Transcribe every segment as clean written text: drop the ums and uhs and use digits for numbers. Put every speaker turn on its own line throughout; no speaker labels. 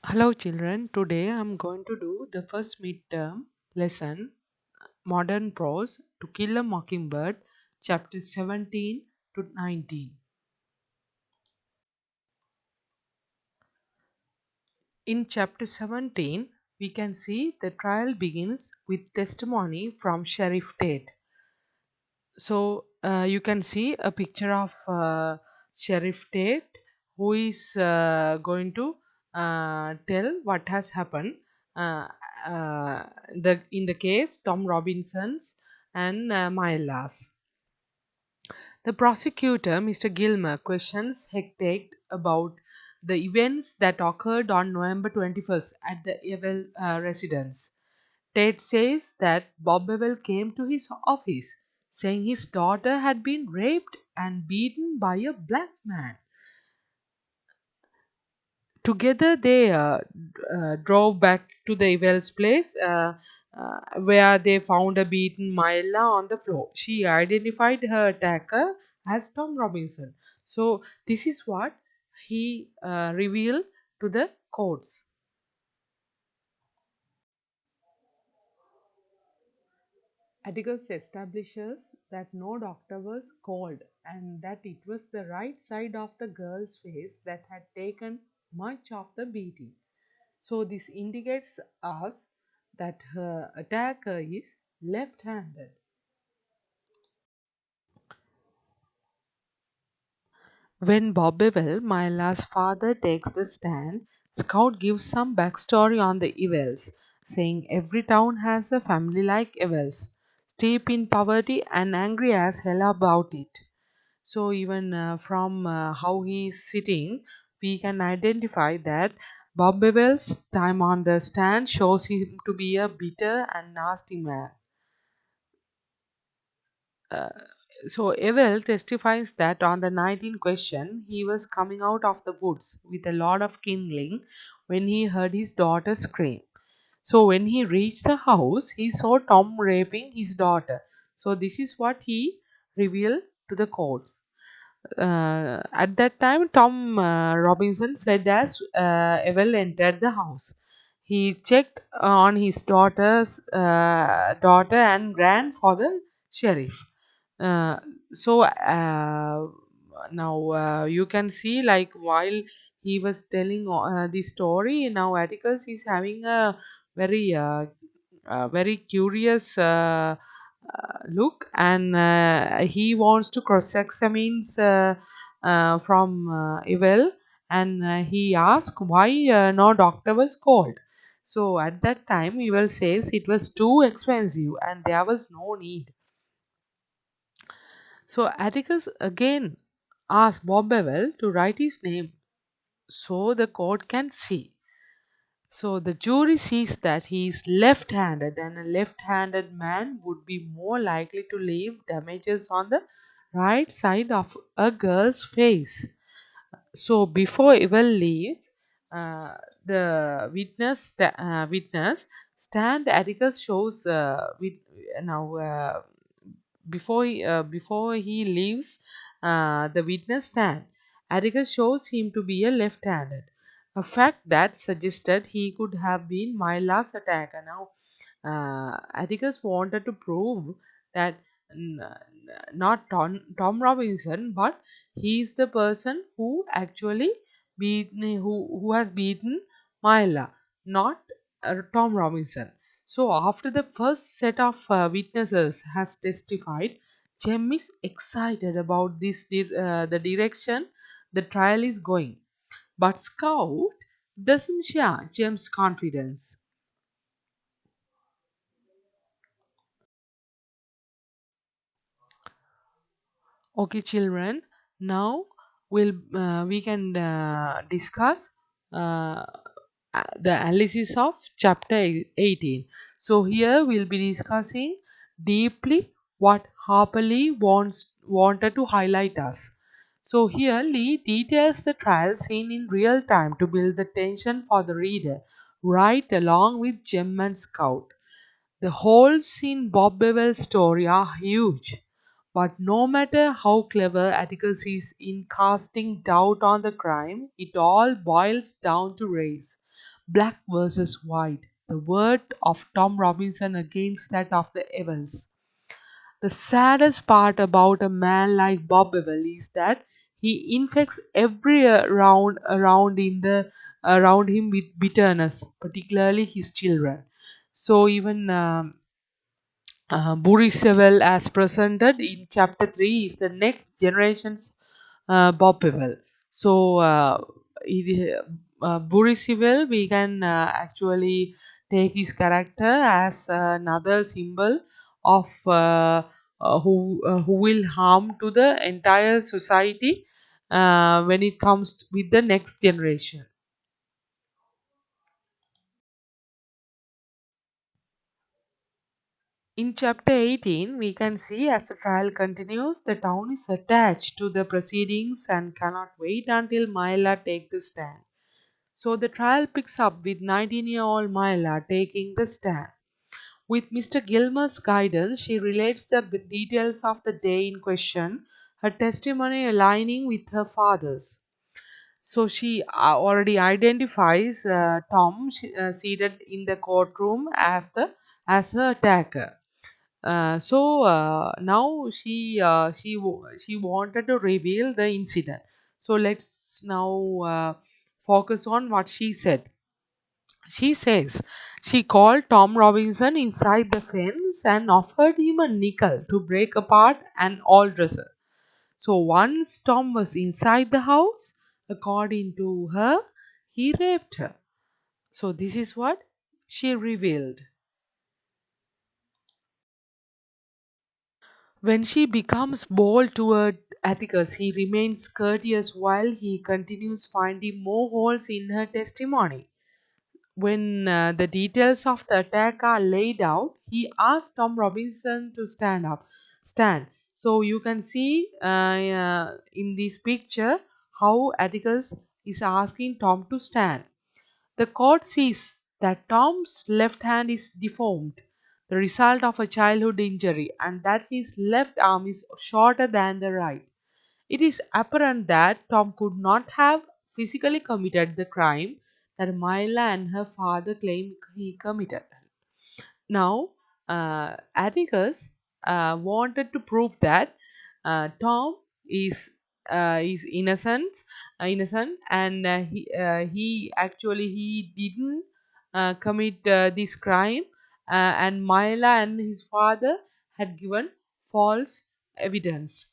Hello children, today I'm going to do the first midterm lesson Modern Prose To Kill a Mockingbird chapter 17 to 19. In chapter 17, we can see the trial begins with testimony from Sheriff Tate. So you can see a picture of Sheriff Tate who is going to tell what has happened. Uh, in the case Tom Robinson's and Mylas. The prosecutor, Mr. Gilmer, questions Hecate about the events that occurred on November 21st at the Evel residence. Ted says that Bob Ewell came to his office saying his daughter had been raped and beaten by a black man. Together they drove back to the Ewell's place where they found a beaten Myla on the floor. She identified her attacker as Tom Robinson. So this is what he revealed to the courts. Atticus establishes that no doctor was called and that it was the right side of the girl's face that had taken much of the beating. So this indicates us that her attacker is left-handed. When Bob Ewell, Myla's father, takes the stand, Scout gives some backstory on the Ewells, saying every town has a family like Ewells, steeped in poverty and angry as hell about it. So even from how he is sitting, we can identify that Bob Ewell's time on the stand shows him to be a bitter and nasty man. Uh, so Ewell testifies that on the night in question, he was coming out of the woods with a lot of kindling when he heard his daughter scream. So when he reached the house, he saw Tom raping his daughter. So this is what he revealed to the court. At that time, Tom Robinson fled as Ewell entered the house. He checked on his daughter and ran for the sheriff. Uh, so now you can see, like, while he was telling the story, now Atticus is having a very very curious look, and he wants to cross-examine from Ewell, and he asks why no doctor was called. So at that time, Ewell says it was too expensive and there was no need. So Atticus again asks Bob Ewell to write his name so the court can see. So the jury sees that he is left-handed, and a left-handed man would be more likely to leave damages on the right side of a girl's face. So before Ewell leaves, uh, the witness stand. Atticus shows now before he leaves the witness stand. Atticus shows him to be a left-handed, a fact that suggested he could have been my last attacker. Now, Atticus wanted to prove that not Tom Robinson, but he is the person who actually who has beaten Myla, not Tom Robinson. So after the first set of witnesses has testified, Jem is excited about the direction the trial is going. But Scout doesn't share Jem's confidence. Okay, children. Now we can discuss uh, the analysis of chapter 18. So here we'll be discussing deeply what Harper Lee wanted to highlight us. So here Lee details the trial scene in real time to build the tension for the reader, right along with Jem and Scout. The holes in Bob Bevel's story are huge, but no matter how clever Atticus is in casting doubt on the crime, it all boils down to race. black versus white, the word of Tom Robinson against that of the Evans. The saddest part about a man like Bob Ewell is that he infects every around him with bitterness, particularly his children. So even Burisewell, as presented in chapter 3, is the next generation's Bob Ewell. So, Burisewell, we can actually take his character as another symbol of who will harm to the entire society when it comes with the next generation. In chapter 18, we can see as the trial continues, the town is attached to the proceedings and cannot wait until Myla takes the stand. So the trial picks up with 19-year-old Myla taking the stand. With Mr. Gilmer's guidance, she relates the details of the day in question, her testimony aligning with her father's. So she already identifies Tom seated in the courtroom as her attacker. Now she wanted to reveal the incident. So let's now focus on what she said. She says she called Tom Robinson inside the fence and offered him a nickel to break apart an old dresser. So once Tom was inside the house, according to her, he raped her. So this is what she revealed. When she becomes bold toward Atticus, he remains courteous while he continues finding more holes in her testimony. When the details of the attack are laid out, he asks Tom Robinson to stand up. Stand. So you can see in this picture how Atticus is asking Tom to stand. The court sees that Tom's left hand is deformed, the result of a childhood injury, and that his left arm is shorter than the right. It is apparent that Tom could not have physically committed the crime that Myla and her father claim he committed. Now, Atticus wanted to prove that Tom is innocent, and he didn't commit this crime, and Myla and his father had given false evidence.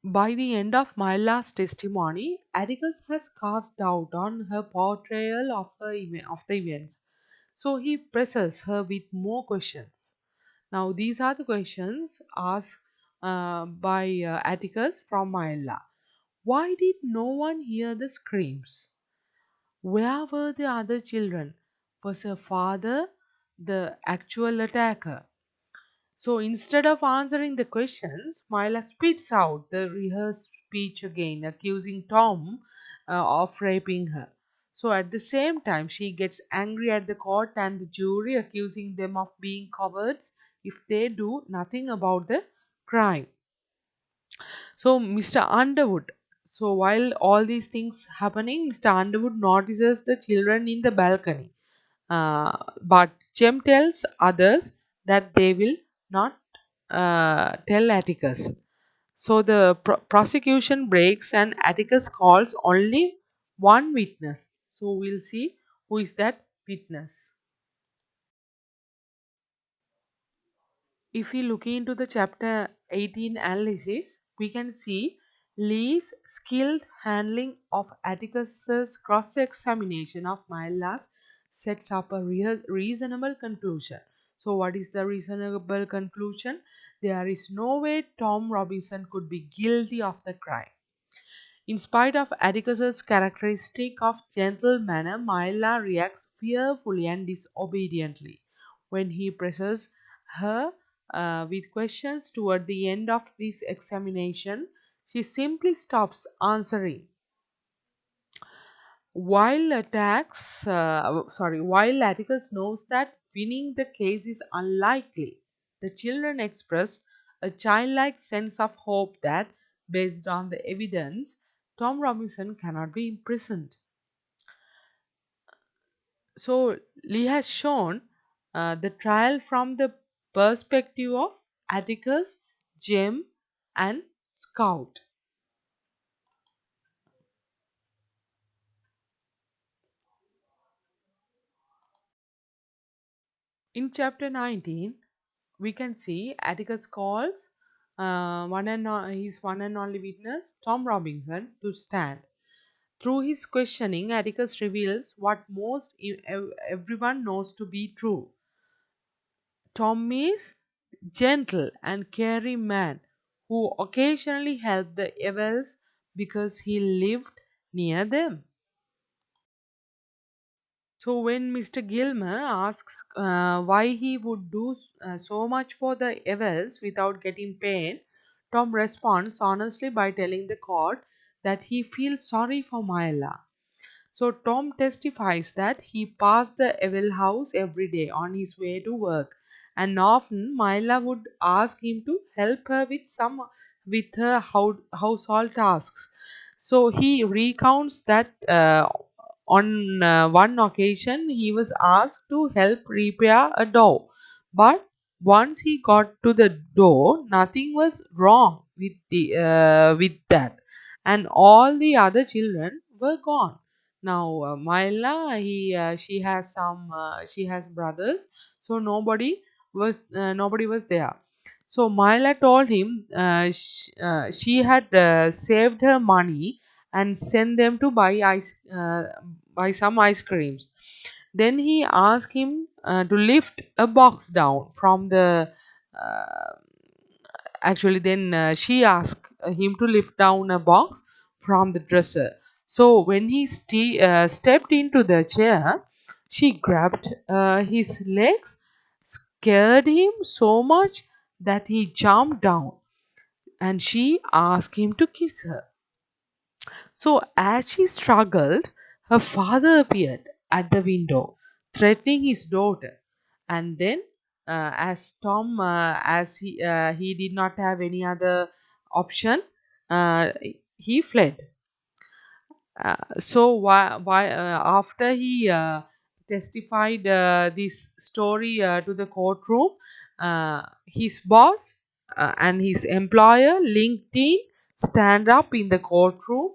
By the end of Myla's testimony, Atticus has cast doubt on her portrayal of the events. So he presses her with more questions. Now, these are the questions asked by Atticus from Myla. Why did no one hear the screams? Where were the other children? Was her father the actual attacker? So instead of answering the questions, Myla spits out the rehearsed speech again, accusing Tom of raping her. So at the same time, she gets angry at the court and the jury, accusing them of being cowards if they do nothing about the crime. So Mr. Underwood. So while all these things happening, Mr. Underwood notices the children in the balcony. But Jem tells others that they will not tell Atticus. So the prosecution breaks and Atticus calls only one witness. So we'll see who is that witness. If we look into the chapter 18 analysis, we can see Lee's skilled handling of Atticus's cross-examination of Mylas sets up a reasonable conclusion. So what is the reasonable conclusion? There is no way Tom Robinson could be guilty of the crime. In spite of Atticus's characteristic of gentle manner, Myla reacts fearfully and disobediently. When he presses her with questions toward the end of this examination, she simply stops answering. While Atticus knows that winning the case is unlikely, the children express a childlike sense of hope that based on the evidence, Tom Robinson cannot be imprisoned. So Lee has shown the trial from the perspective of Atticus, Jem, and Scout. In chapter 19, we can see Atticus calls his one and only witness, Tom Robinson, to stand. Through his questioning, Atticus reveals what everyone knows to be true. Tom is gentle and caring man who occasionally helped the Evels because he lived near them. So when Mr. Gilmer asks why he would do so much for the Evels without getting paid, Tom responds honestly by telling the court that he feels sorry for Myla. So Tom testifies that he passed the Evil house every day on his way to work, and often Myla would ask him to help her with her household tasks. So he recounts that on one occasion he was asked to help repair a door, but once he got to the door, nothing was wrong with that, and all the other children were gone. Now Myla, she has brothers, so nobody was there. So Myla told him she had saved her money and sent them to buy some ice creams. Then he asked him to lift a box down from the uh, actually then she asked him to lift down a box from the dresser. So when he stepped into the chair, she grabbed his legs, scared him so much that he jumped down, and she asked him to kiss her. So as she struggled, her father appeared at the window, threatening his daughter. And then, as he did not have any other option, uh, he fled. So after he testified this story to the courtroom, his boss and his employer LinkedIn stand up in the courtroom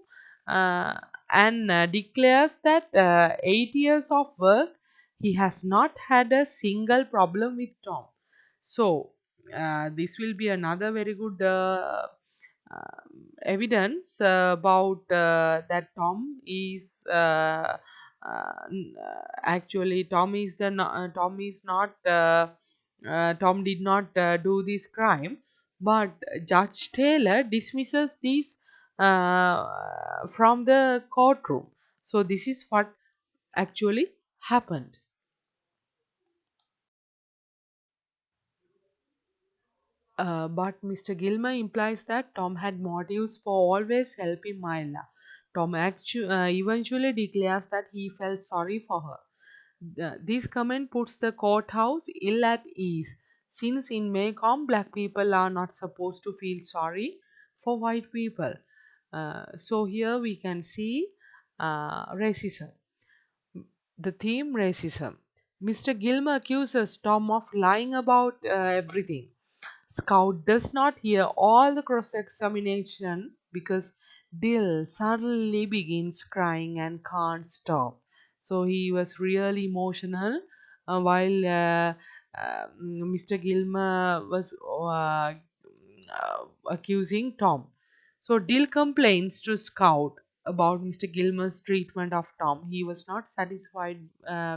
uh, and declares that 8 years of work he has not had a single problem with Tom. So this will be another very good evidence about that actually Tom is not Tom did not do this crime, but Judge Taylor dismisses this from the courtroom. So this is what actually happened. But Mr. Gilmer implies that Tom had motives for always helping Myla. Tom eventually declares that he felt sorry for her. This comment puts the courthouse ill at ease, since in Maycomb, black people are not supposed to feel sorry for white people. So here we can see racism. The theme racism. Mr. Gilmer accuses Tom of lying about everything. Scout does not hear all the cross examination because Dill suddenly begins crying and can't stop. So he was really emotional while Mr. Gilmer was accusing Tom. So Dill complains to Scout about Mr. Gilmer's treatment of Tom. He was not satisfied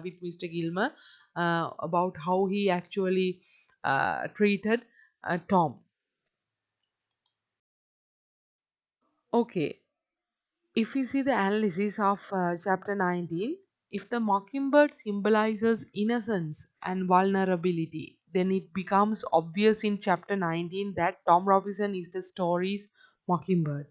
with Mr. Gilmer about how he actually treated Tom. Okay, if we see the analysis of chapter 19, if the mockingbird symbolizes innocence and vulnerability, then it becomes obvious in chapter 19 that Tom Robinson is the story's mockingbird.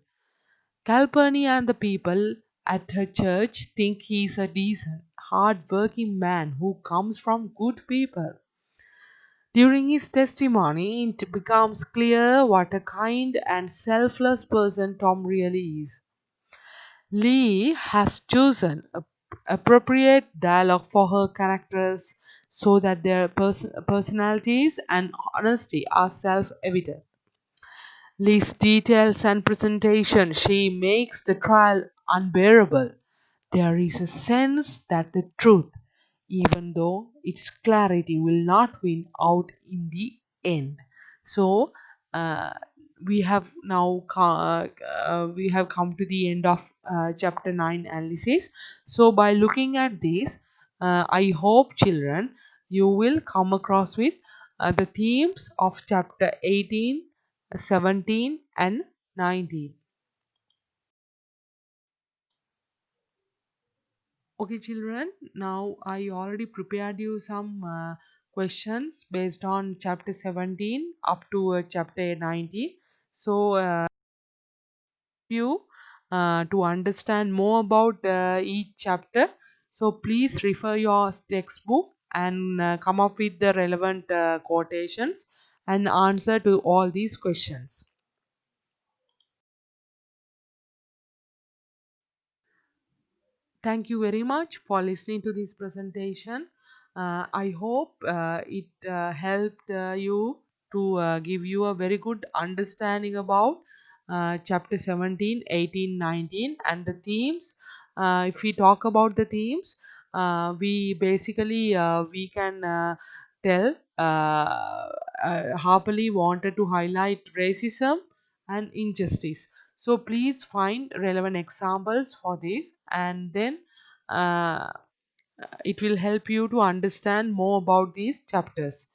Calpurnia and the people at her church think he is a decent, hard working man who comes from good people. During his testimony, it becomes clear what a kind and selfless person Tom really is. Lee has chosen appropriate dialogue for her characters so that their personalities and honesty are self evident. Lee's details and presentation she makes the trial unbearable. There is a sense that the truth, even though its clarity will not win out in the end. So uh, we have come to the end of chapter 9 analysis. So by looking at this, I hope children you will come across with the themes of chapter 18, 17 and 19. Okay, children, now I already prepared you some questions based on chapter 17 up to chapter 19. So, you to understand more about each chapter, so please refer your textbook and come up with the relevant quotations and answer to all these questions. Thank you very much for listening to this presentation. I hope it helped you to give you a very good understanding about chapter 17, 18, 19, and the themes. If we talk about the themes, we basically we can tell Harperley wanted to highlight racism and injustice. So please find relevant examples for this, and then uh, it will help you to understand more about these chapters.